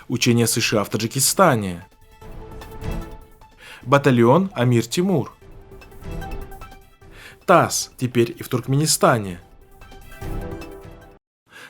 Учения США в Таджикистане. Батальон Амир-Тимур. ТАСС теперь и в Туркменистане.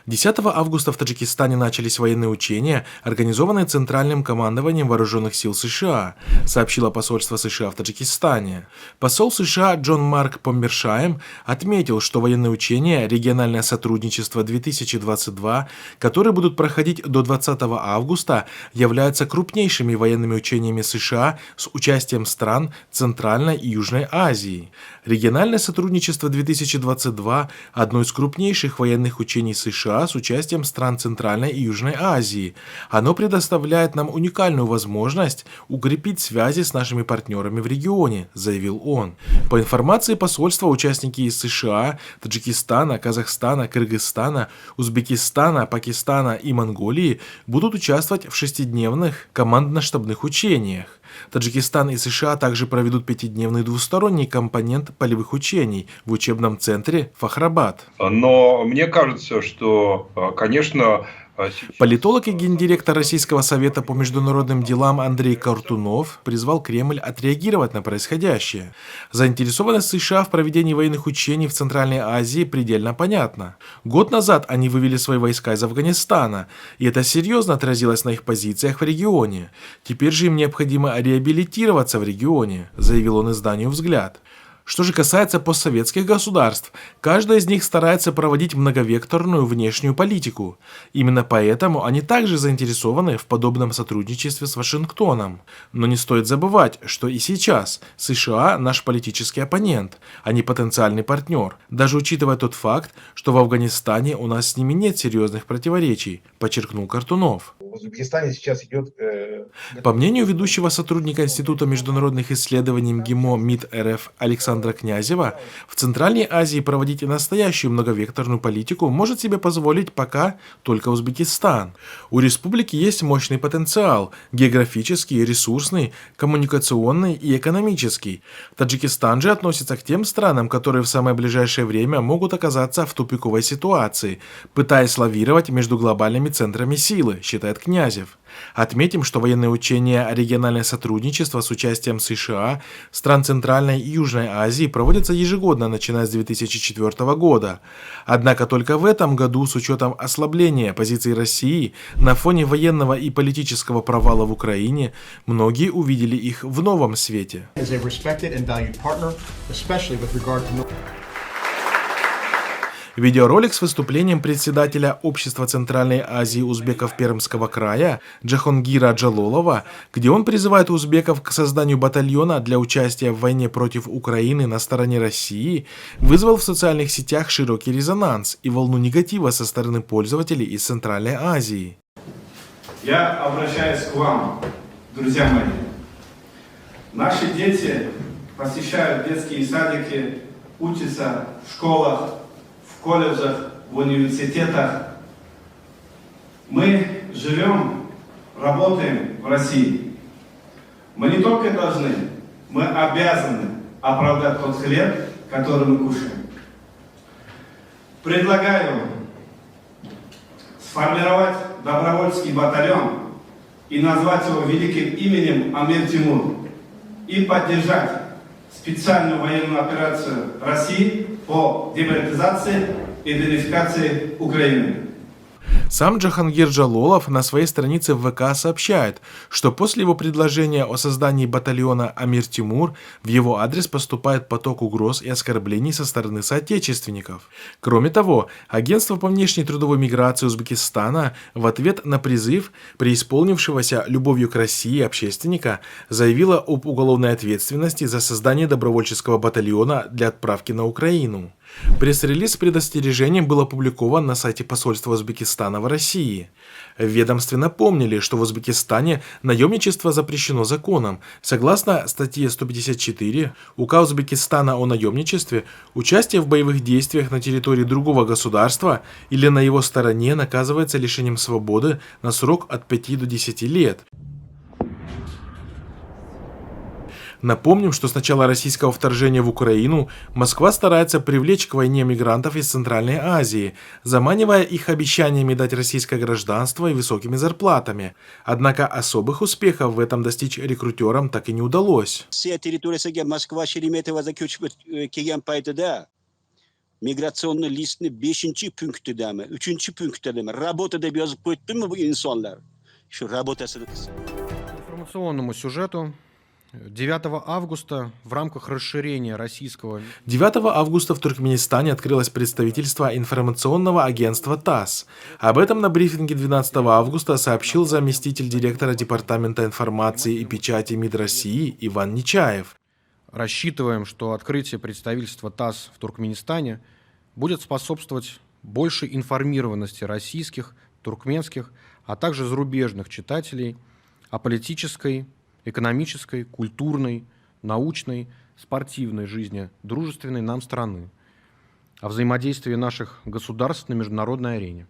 10 августа в Таджикистане начались военные учения, организованные Центральным командованием Вооруженных сил США, сообщило посольство США в Таджикистане. Посол США Джон Марк Помбершайм отметил, что военные учения «Региональное сотрудничество-2022», которые будут проходить до 20 августа, являются крупнейшими военными учениями США с участием стран Центральной и Южной Азии. Региональное сотрудничество-2022 – одно из крупнейших военных учений США с участием стран Центральной и Южной Азии. Оно предоставляет нам уникальную возможность укрепить связи с нашими партнерами в регионе, заявил он. По информации посольства, участники из США, Таджикистана, Казахстана, Кыргызстана, Узбекистана, Пакистана и Монголии будут участвовать в 6-дневных командно-штабных учениях. Таджикистан и США также проведут 5-дневный двусторонний компонент полевых учений в учебном центре Фахрабад. Но мне кажется, что, конечно... Политолог и гендиректор Российского совета по международным делам Андрей Картунов призвал Кремль отреагировать на происходящее. Заинтересованность США в проведении военных учений в Центральной Азии предельно понятна. Год назад они вывели свои войска из Афганистана, и это серьезно отразилось на их позициях в регионе. Теперь же им необходимо реабилитироваться в регионе, заявил он изданию «Взгляд». Что же касается постсоветских государств, каждая из них старается проводить многовекторную внешнюю политику. Именно поэтому они также заинтересованы в подобном сотрудничестве с Вашингтоном. Но не стоит забывать, что и сейчас США наш политический оппонент, а не потенциальный партнер, даже учитывая тот факт, что в Афганистане у нас с ними нет серьезных противоречий, подчеркнул Картунов. В Узбекистане сейчас идет... По мнению ведущего сотрудника Института международных исследований МГИМО МИД РФ Александра Князева, в Центральной Азии проводить настоящую многовекторную политику может себе позволить пока только Узбекистан. У республики есть мощный потенциал – географический, ресурсный, коммуникационный и экономический. Таджикистан же относится к тем странам, которые в самое ближайшее время могут оказаться в тупиковой ситуации, пытаясь лавировать между глобальными центрами силы, считает Князев. Отметим, что военные учения «Региональное сотрудничество» с участием США, стран Центральной и Южной Азии проводятся ежегодно, начиная с 2004 года. Однако только в этом году, с учетом ослабления позиций России на фоне военного и политического провала в Украине, многие увидели их в новом свете. Видеоролик с выступлением председателя Общества Центральной Азии узбеков Пермского края Джахонгира Джалолова, где он призывает узбеков к созданию батальона для участия в войне против Украины на стороне России, вызвал в социальных сетях широкий резонанс и волну негатива со стороны пользователей из Центральной Азии. Я обращаюсь к вам, друзья мои. Наши дети посещают детские садики, учатся в школах, в колледжах, в университетах. Мы живем, работаем в России. Мы не только должны, мы обязаны оправдать тот хлеб, который мы кушаем. Предлагаю сформировать добровольческий батальон и назвать его великим именем Амир-Тимур и поддержать специальную военную операцию России по демилитаризации и денацификации Украины. Сам Джахангир Джалолов на своей странице в ВК сообщает, что после его предложения о создании батальона Амир-Тимур в его адрес поступает поток угроз и оскорблений со стороны соотечественников. Кроме того, Агентство по внешней трудовой миграции Узбекистана в ответ на призыв преисполнившегося любовью к России общественника заявило об уголовной ответственности за создание добровольческого батальона для отправки на Украину. Пресс-релиз с предостережением был опубликован на сайте посольства Узбекистана в России. В ведомстве напомнили, что в Узбекистане наемничество запрещено законом. Согласно статье 154 УК Узбекистана о наемничестве, участие в боевых действиях на территории другого государства или на его стороне наказывается лишением свободы на срок от 5 до 10 лет. Напомним, что с начала российского вторжения в Украину Москва старается привлечь к войне мигрантов из Центральной Азии, заманивая их обещаниями дать российское гражданство и высокими зарплатами. Однако особых успехов в этом достичь рекрутерам так и не удалось. Россия территориясыга Москва Шереметьевода көчүп келген пайтыда миграционный листни 5-чи пунктидами, 3-чи пунктидами работа деп жазып коюптурбу бу инсонлар. Şu работасын кылса. Информационному сюжету 9 августа в рамках расширения российского 9 августа в Туркменистане открылось представительство информационного агентства ТАСС. Об этом на брифинге 12 августа сообщил заместитель директора Департамента информации и печати МИД России Иван Нечаев. рассчитываем, что открытие представительства ТАСС в Туркменистане будет способствовать большей информированности российских, туркменских, а также зарубежных читателей о политической, экономической, культурной, научной, спортивной жизни дружественной нам страны, о взаимодействии наших государств на международной арене.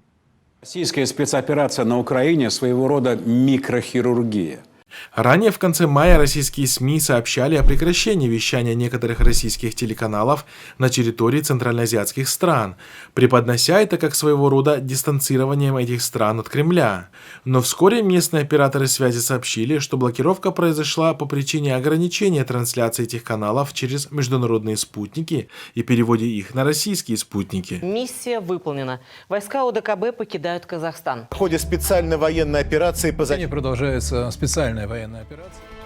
Российская спецоперация на Украине – своего рода микрохирургия. Ранее в конце мая российские СМИ сообщали о прекращении вещания некоторых российских телеканалов на территории центральноазиатских стран, преподнося это как своего рода дистанцированием этих стран от Кремля. Но вскоре местные операторы связи сообщили, что блокировка произошла по причине ограничения трансляции этих каналов через международные спутники и переводе их на российские спутники. Миссия выполнена. Войска ОДКБ покидают Казахстан. В ходе специальной военной операции по Продолжается специальная военная операция.